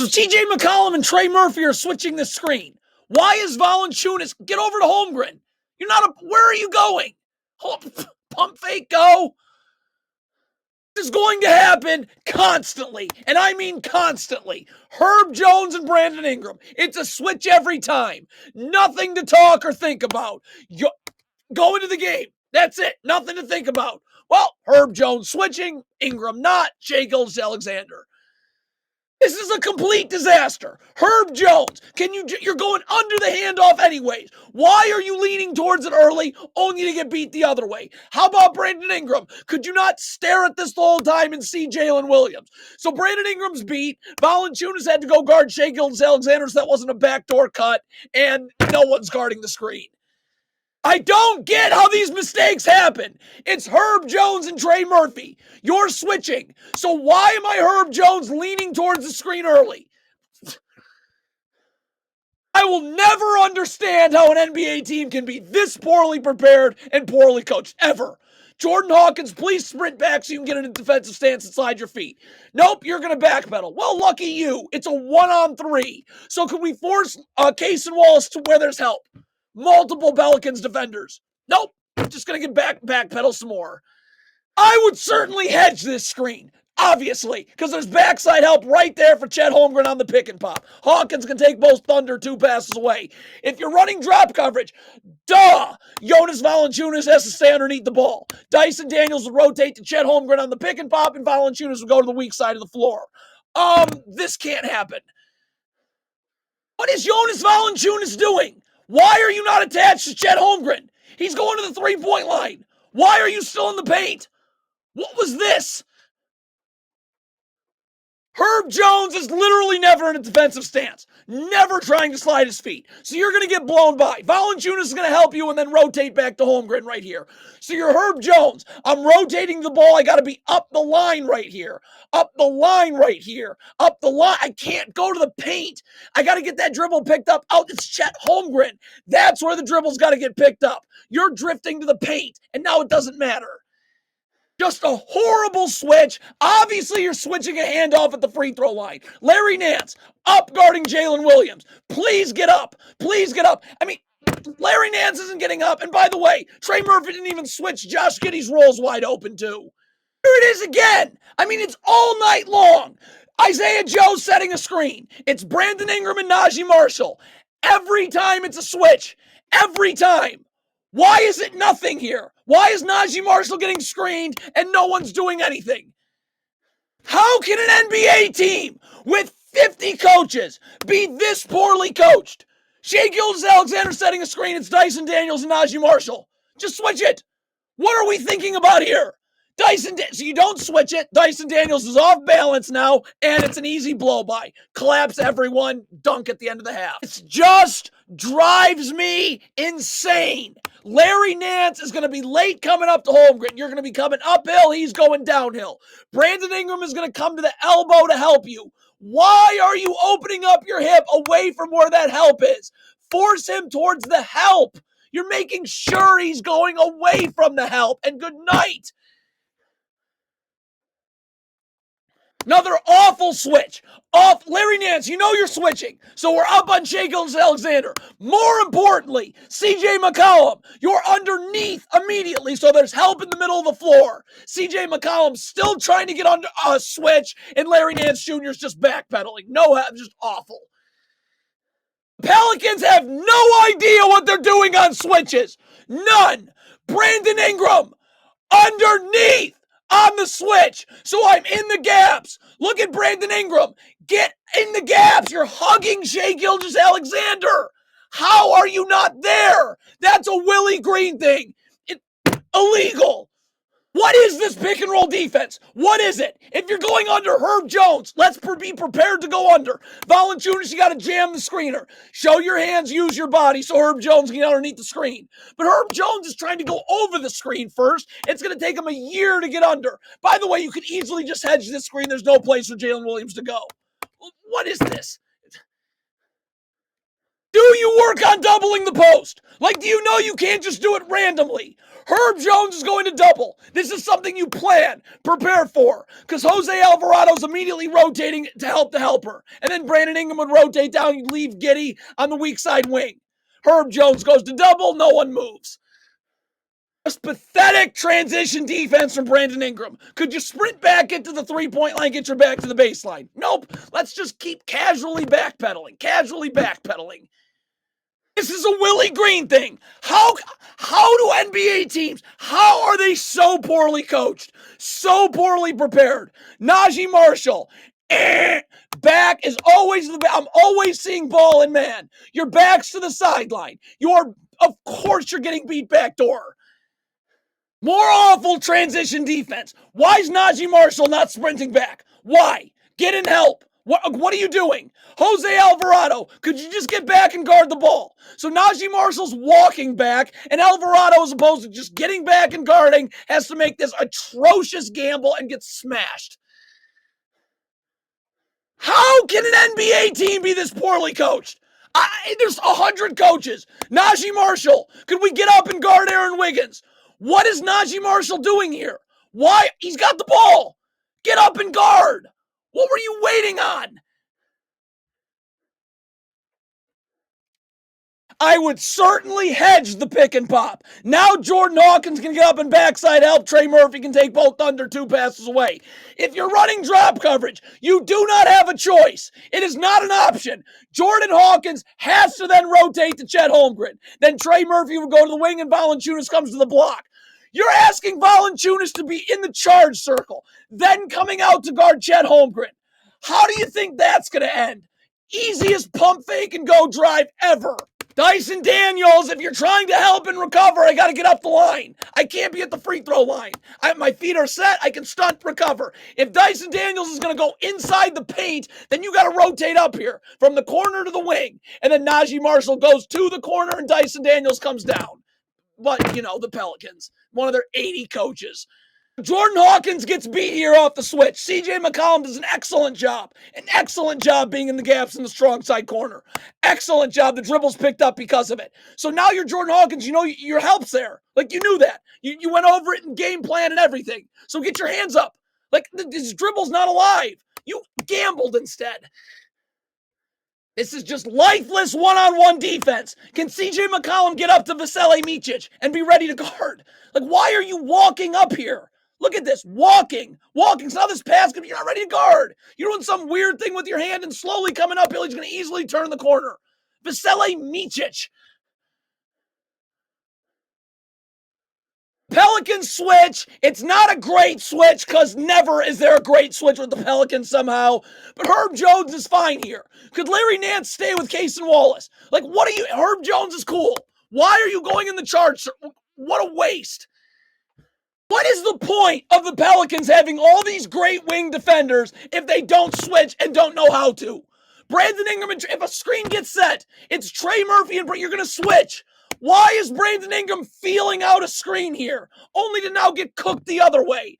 So TJ McCollum and Trey Murphy are switching the screen. Why is Valanciunas? Get over to Holmgren. You're not a. Where are you going? Pump fake, go. This is going to happen constantly, and I mean constantly. Herb Jones and Brandon Ingram. It's a switch every time. Nothing to talk or think about. Go into the game. That's it. Nothing to think about. Well, Herb Jones switching, Ingram not, Shai Gilgeous-Alexander. This is a complete disaster. Herb Jones, you're going under the handoff anyways. Why are you leaning towards it early only to get beat the other way? How about Brandon Ingram? Could you not stare at this the whole time and see Jalen Williams? So Brandon Ingram's beat. Valanciunas had to go guard Shai Gilgeous-Alexander, so that wasn't a backdoor cut, and no one's guarding the screen. I don't get how these mistakes happen. It's Herb Jones and Trey Murphy. You're switching. So why am I Herb Jones leaning towards the screen early? I will never understand how an NBA team can be this poorly prepared and poorly coached, ever. Jordan Hawkins, please sprint back so you can get in a defensive stance and slide your feet. Nope, you're going to backpedal. Well, lucky you. It's a 1-on-3. So can we force Case and Wallace to where there's help? Multiple Pelicans defenders. Nope. Just going to get backpedal some more. I would certainly hedge this screen, obviously, because there's backside help right there for Chet Holmgren on the pick and pop. Hawkins can take both Thunder 2 passes away. If you're running drop coverage, Jonas Valanciunas has to stay underneath the ball. Dyson Daniels will rotate to Chet Holmgren on the pick and pop, and Valanciunas will go to the weak side of the floor. This can't happen. What is Jonas Valanciunas doing? Why are you not attached to Chet Holmgren? He's going to the three-point line. Why are you still in the paint? What was this? Herb Jones is literally never in a defensive stance. Never trying to slide his feet. So you're going to get blown by. Valanciunas is going to help you and then rotate back to Holmgren right here. So you're Herb Jones. I'm rotating the ball. I got to be up the line right here. Up the line right here. Up the line. I can't go to the paint. I got to get that dribble picked up. Oh, it's Chet Holmgren. That's where the dribble's got to get picked up. You're drifting to the paint, and now it doesn't matter. Just a horrible switch. Obviously, you're switching a handoff at the free throw line. Larry Nance, up guarding Jalen Williams. Please get up. Please get up. I mean, Larry Nance isn't getting up. And by the way, Trey Murphy didn't even switch Josh Giddey's rolls wide open, too. Here it is again. I mean, it's all night long. Isaiah Joe setting a screen. It's Brandon Ingram and Najee Marshall. Every time it's a switch. Every time. Why is it nothing here? Why is Najee Marshall getting screened and no one's doing anything? How can an NBA team with 50 coaches be this poorly coached? Shai Gilgeous-Alexander setting a screen. It's Dyson Daniels and Najee Marshall. Just switch it. What are we thinking about here? So you don't switch it. Dyson Daniels is off balance now, and it's an easy blow-by. Collapse everyone, dunk at the end of the half. It just drives me insane. Larry Nance is going to be late coming up to Holmgren. You're going to be coming uphill. He's going downhill. Brandon Ingram is going to come to the elbow to help you. Why are you opening up your hip away from where that help is? Force him towards the help. You're making sure he's going away from the help. And good night. Another awful switch. Larry Nance, you know you're switching. So we're up on Shai Gilgeous-Alexander. More importantly, CJ McCollum, you're underneath immediately, so there's help in the middle of the floor. CJ McCollum still trying to get on a switch, and Larry Nance Jr. is just backpedaling. Just awful. Pelicans have no idea what they're doing on switches. None. Brandon Ingram, underneath. On the switch, so I'm in the gaps. Look at Brandon Ingram. Get in the gaps. You're hugging Shai Gilgeous-Alexander. How are you not there? That's a Willie Green thing. It's illegal. What is this pick and roll defense? What is it? If you're going under Herb Jones, let's be prepared to go under. Valanciunas, you got to jam the screener. Show your hands, use your body so Herb Jones can get underneath the screen. But Herb Jones is trying to go over the screen first. It's going to take him a year to get under. By the way, you could easily just hedge this screen. There's no place for Jalen Williams to go. What is this? Do you work on doubling the post? Like, do you know you can't just do it randomly? Herb Jones is going to double. This is something you plan, prepare for, because Jose Alvarado's immediately rotating to help the helper. And then Brandon Ingram would rotate down, you'd leave Giddey on the weak side wing. Herb Jones goes to double, no one moves. Just pathetic transition defense from Brandon Ingram. Could you sprint back into the three-point line, get your back to the baseline? Nope. Let's just keep casually backpedaling. This is a Willie Green thing. How do NBA teams, how are they so poorly coached, so poorly prepared? Najee Marshall, back is always I'm always seeing ball and man. Your back's to the sideline. Of course you're getting beat backdoor. More awful transition defense. Why is Najee Marshall not sprinting back? Why? Get in help. What are you doing? Jose Alvarado, could you just get back and guard the ball? So Najee Marshall's walking back, and Alvarado, as opposed to just getting back and guarding, has to make this atrocious gamble and get smashed. How can an NBA team be this poorly coached? There's 100 coaches. Najee Marshall, could we get up and guard Aaron Wiggins? What is Najee Marshall doing here? Why? He's got the ball. Get up and guard. What were you waiting on? I would certainly hedge the pick and pop. Now Jordan Hawkins can get up and backside help. Trey Murphy can take both under 2 passes away. If you're running drop coverage, you do not have a choice. It is not an option. Jordan Hawkins has to then rotate to Chet Holmgren. Then Trey Murphy would go to the wing and Valanciunas comes to the block. You're asking Valanciunas to be in the charge circle, then coming out to guard Chet Holmgren. How do you think that's going to end? Easiest pump fake and go drive ever. Dyson Daniels, if you're trying to help and recover, I got to get up the line. I can't be at the free throw line. My feet are set. I can stunt recover. If Dyson Daniels is going to go inside the paint, then you got to rotate up here from the corner to the wing. And then Najee Marshall goes to the corner and Dyson Daniels comes down. But, the Pelicans, one of their 80 coaches. Jordan Hawkins gets beat here off the switch. CJ McCollum does an excellent job. An excellent job being in the gaps in the strong side corner. Excellent job. The dribble's picked up because of it. So now you're Jordan Hawkins. Your help's there. Like, you knew that. You went over it in game plan and everything. So get your hands up. Like, this dribble's not alive. You gambled instead. This is just lifeless one-on-one defense. Can CJ McCollum get up to Vasilije Micic and be ready to guard? Like, why are you walking up here? Look at this, walking. So now this pass, you're not ready to guard. You're doing some weird thing with your hand and slowly coming uphill. He's going to easily turn the corner. Vasilije Micic. Pelicans switch. It's not a great switch because never is there a great switch with the Pelicans somehow. But Herb Jones is fine here. Could Larry Nance stay with Cason Wallace? Like, Herb Jones is cool. Why are you going in the charge? What a waste. What is the point of the Pelicans having all these great wing defenders if they don't switch and don't know how to? Brandon Ingram, if a screen gets set, it's Trey Murphy and you're going to switch. Why is Brandon Ingram feeling out a screen here, only to now get cooked the other way?